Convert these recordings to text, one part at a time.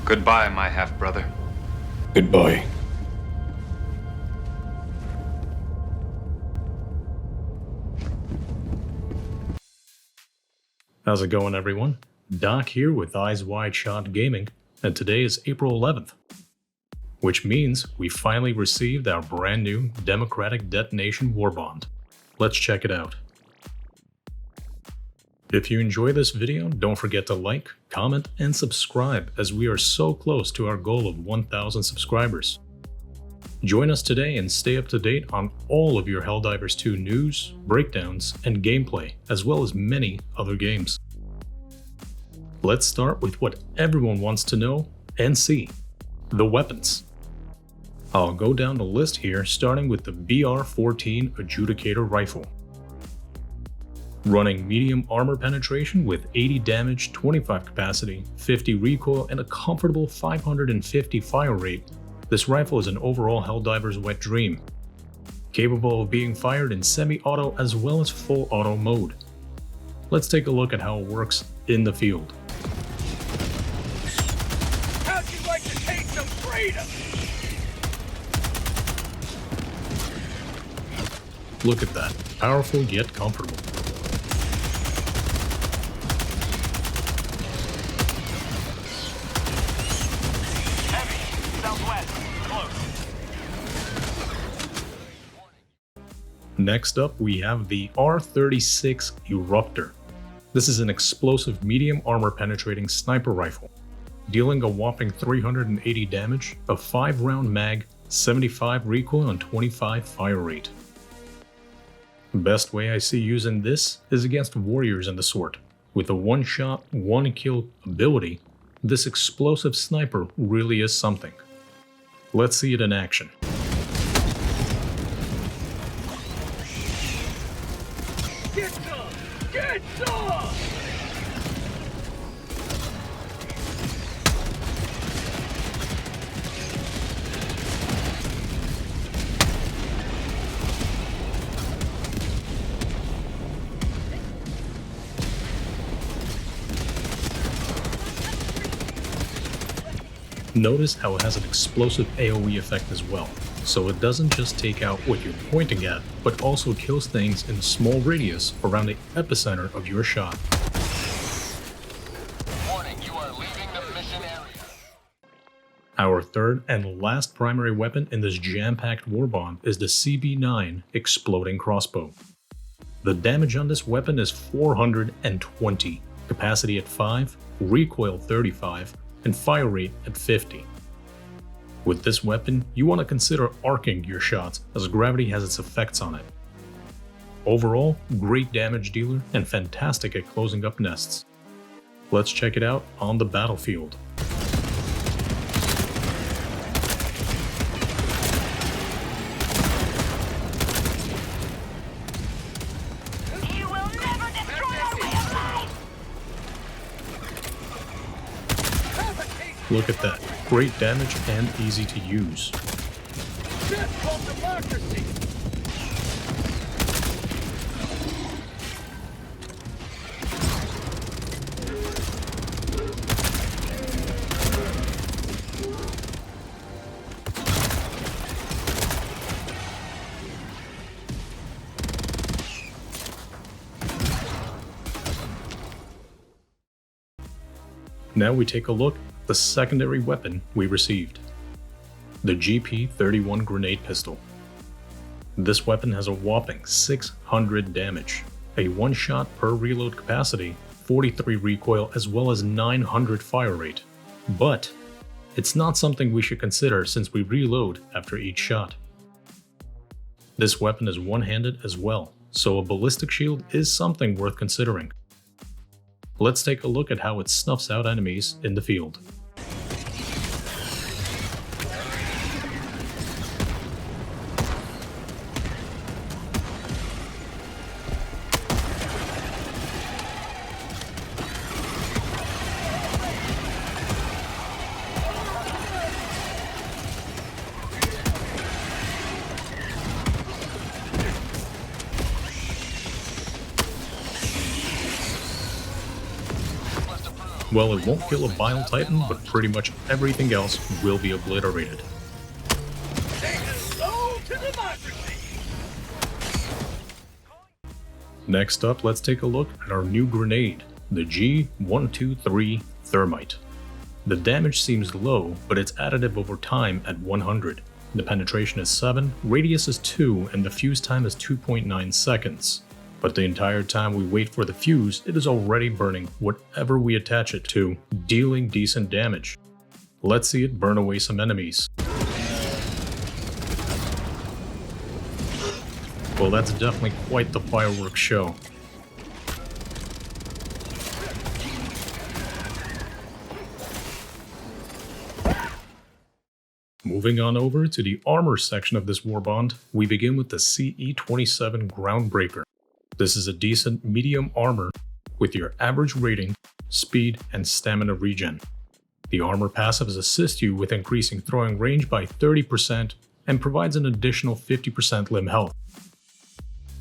Goodbye, my half-brother. Goodbye. How's it going, everyone? Doc here with Eyes Wide Shot Gaming, and today is April 11th, which means we finally received our brand new Democratic Detonation Warbond. Let's check it out. If you enjoy this video, don't forget to like, comment, and subscribe as we are so close to our goal of 1,000 subscribers. Join us today and stay up to date on all of your Helldivers 2 news, breakdowns, and gameplay, as well as many other games. Let's start with what everyone wants to know and see: the weapons. I'll go down the list here, starting with the BR-14 Adjudicator rifle. Running medium armor penetration with 80 damage, 25 capacity, 50 recoil, and a comfortable 550 fire rate, this rifle is an overall Helldiver's wet dream. Capable of being fired in semi-auto as well as full auto mode. Let's take a look at how it works in the field. How'd you like to taste some freedom? Look at that, powerful yet comfortable. Next up, we have the R36 Eruptor. This is an explosive medium armor penetrating sniper rifle, dealing a whopping 380 damage, a 5-round mag, 75 recoil, and 25 fire rate. The best way I see using this is against warriors and the sort. With a one-shot, one-kill ability, this explosive sniper really is something. Let's see it in action. Get some! Get some! Notice how it has an explosive AoE effect as well, so it doesn't just take out what you're pointing at, but also kills things in a small radius around the epicenter of your shot. Warning, you are leaving the mission area. Our third and last primary weapon in this jam-packed warbond is the CB9 Exploding Crossbow. The damage on this weapon is 420, capacity at 5, recoil 35, and fire rate at 50. With this weapon, you want to consider arcing your shots as gravity has its effects on it. Overall, great damage dealer and fantastic at closing up nests. Let's check it out on the battlefield. You will never destroy our way of life! Look at that, great damage and easy to use. That's called democracy! Now we take a look at the secondary weapon we received. The GP-31 grenade pistol. This weapon has a whopping 600 damage, a one-shot per reload capacity, 43 recoil, as well as 900 fire rate. But it's not something we should consider since we reload after each shot. This weapon is one-handed as well, so a ballistic shield is something worth considering. Let's take a look at how it snuffs out enemies in the field. Must approve. Well, it won't kill a Bile Titan, but pretty much everything else will be obliterated. Say hello to democracy! Next up, let's take a look at our new grenade, the G123 Thermite. The damage seems low, but it's additive over time at 100. The penetration is 7, radius is 2, and the fuse time is 2.9 seconds. But the entire time we wait for the fuse, it is already burning whatever we attach it to, dealing decent damage. Let's see it burn away some enemies. Well, that's definitely quite the fireworks show. Moving on over to the armor section of this Warbond, we begin with the CE27 Groundbreaker. This is a decent medium armor with your average rating, speed, and stamina regen. The armor passives assist you with increasing throwing range by 30% and provides an additional 50% limb health.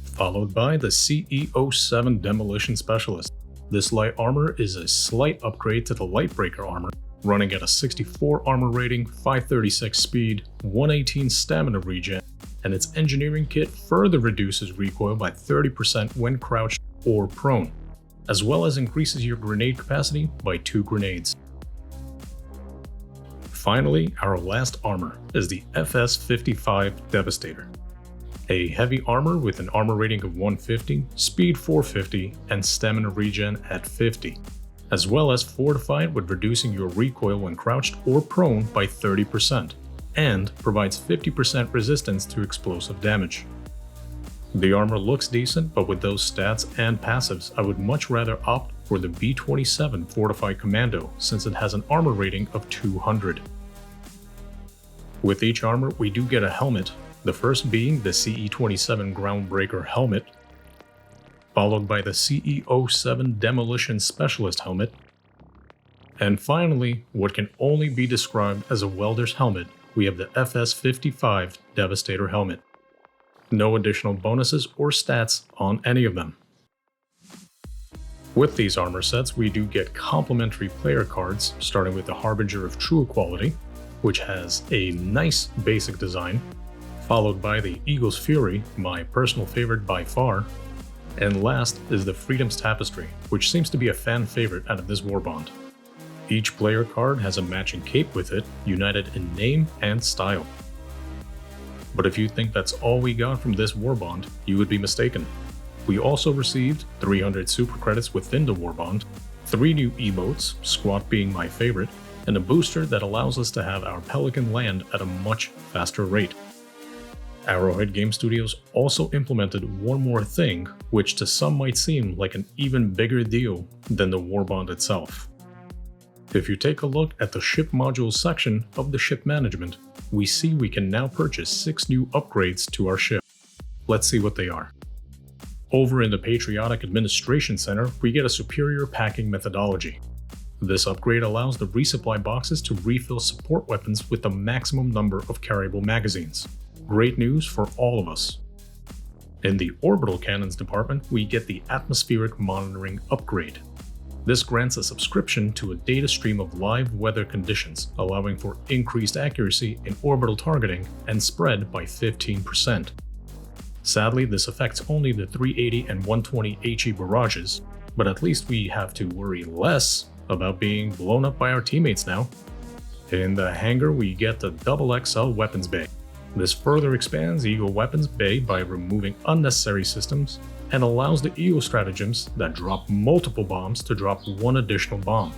Followed by the CE07 Demolition Specialist. This light armor is a slight upgrade to the Lightbreaker armor, running at a 64 armor rating, 536 speed, 118 stamina regen, and its engineering kit further reduces recoil by 30% when crouched or prone, as well as increases your grenade capacity by 2 grenades. Finally, our last armor is the FS55 Devastator. A heavy armor with an armor rating of 150, speed 450, and stamina regen at 50, as well as fortified with reducing your recoil when crouched or prone by 30%, and provides 50% resistance to explosive damage. The armor looks decent, but with those stats and passives, I would much rather opt for the B27 Fortified Commando since it has an armor rating of 200. With each armor, we do get a helmet, the first being the CE27 Groundbreaker helmet, followed by the CE07 Demolition Specialist helmet, and finally, what can only be described as a welder's helmet, we have the FS55 Devastator helmet. No additional bonuses or stats on any of them. With these armor sets, we do get complimentary player cards, starting with the Harbinger of True Equality, which has a nice basic design, followed by the Eagle's Fury, my personal favorite by far, and last is the Freedom's Tapestry, which seems to be a fan favorite out of this Warbond. Each player card has a matching cape with it, united in name and style. But if you think that's all we got from this Warbond, you would be mistaken. We also received 300 super credits within the Warbond, 3 new emotes, Squat being my favorite, and a booster that allows us to have our Pelican land at a much faster rate. Arrowhead Game Studios also implemented one more thing, which to some might seem like an even bigger deal than the Warbond itself. If you take a look at the ship modules section of the ship management, we see we can now purchase 6 new upgrades to our ship. Let's see what they are. Over in the Patriotic Administration Center, we get a superior packing methodology. This upgrade allows the resupply boxes to refill support weapons with the maximum number of carryable magazines. Great news for all of us. In the Orbital Cannons department, we get the Atmospheric Monitoring upgrade. This grants a subscription to a data stream of live weather conditions, allowing for increased accuracy in orbital targeting and spread by 15%. Sadly, this affects only the 380 and 120 HE barrages, but at least we have to worry less about being blown up by our teammates now. In the hangar, we get the XXL Weapons Bay. This further expands Eagle Weapons Bay by removing unnecessary systems and allows the Eagle stratagems that drop multiple bombs to drop 1 additional bomb.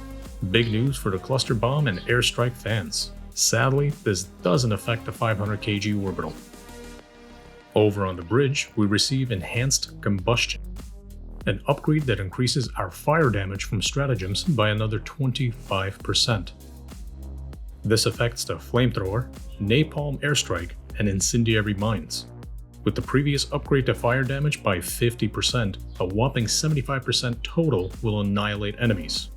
Big news for the cluster bomb and airstrike fans. Sadly, this doesn't affect the 500 kg orbital. Over on the bridge, we receive Enhanced Combustion, an upgrade that increases our fire damage from stratagems by another 25%. This affects the Flamethrower, Napalm Airstrike, and Incendiary Mines. With the previous upgrade to fire damage by 50%, a whopping 75% total will annihilate enemies.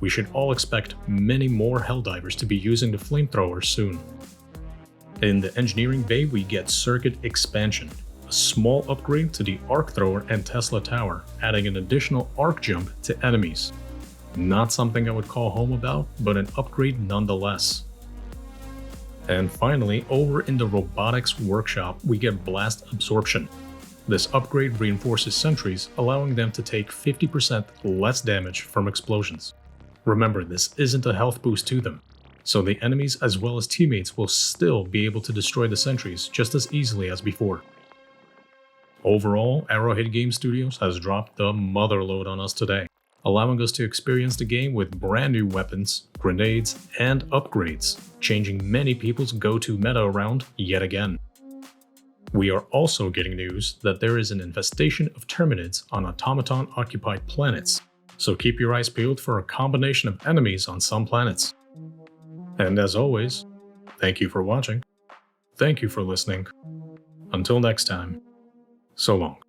We should all expect many more Helldivers to be using the Flamethrower soon. In the Engineering Bay, we get Circuit Expansion, a small upgrade to the Arc Thrower and Tesla Tower, adding an additional arc jump to enemies. Not something I would call home about, but an upgrade nonetheless. And finally, over in the robotics workshop, we get blast absorption. This upgrade reinforces sentries, allowing them to take 50% less damage from explosions. Remember, this isn't a health boost to them, so the enemies as well as teammates will still be able to destroy the sentries just as easily as before. Overall, Arrowhead Game Studios has dropped the motherload on us today, allowing us to experience the game with brand new weapons, grenades, and upgrades, changing many people's go-to meta around yet again. We are also getting news that there is an infestation of Terminids on automaton-occupied planets, so keep your eyes peeled for a combination of enemies on some planets. And as always, thank you for watching, thank you for listening. Until next time, so long.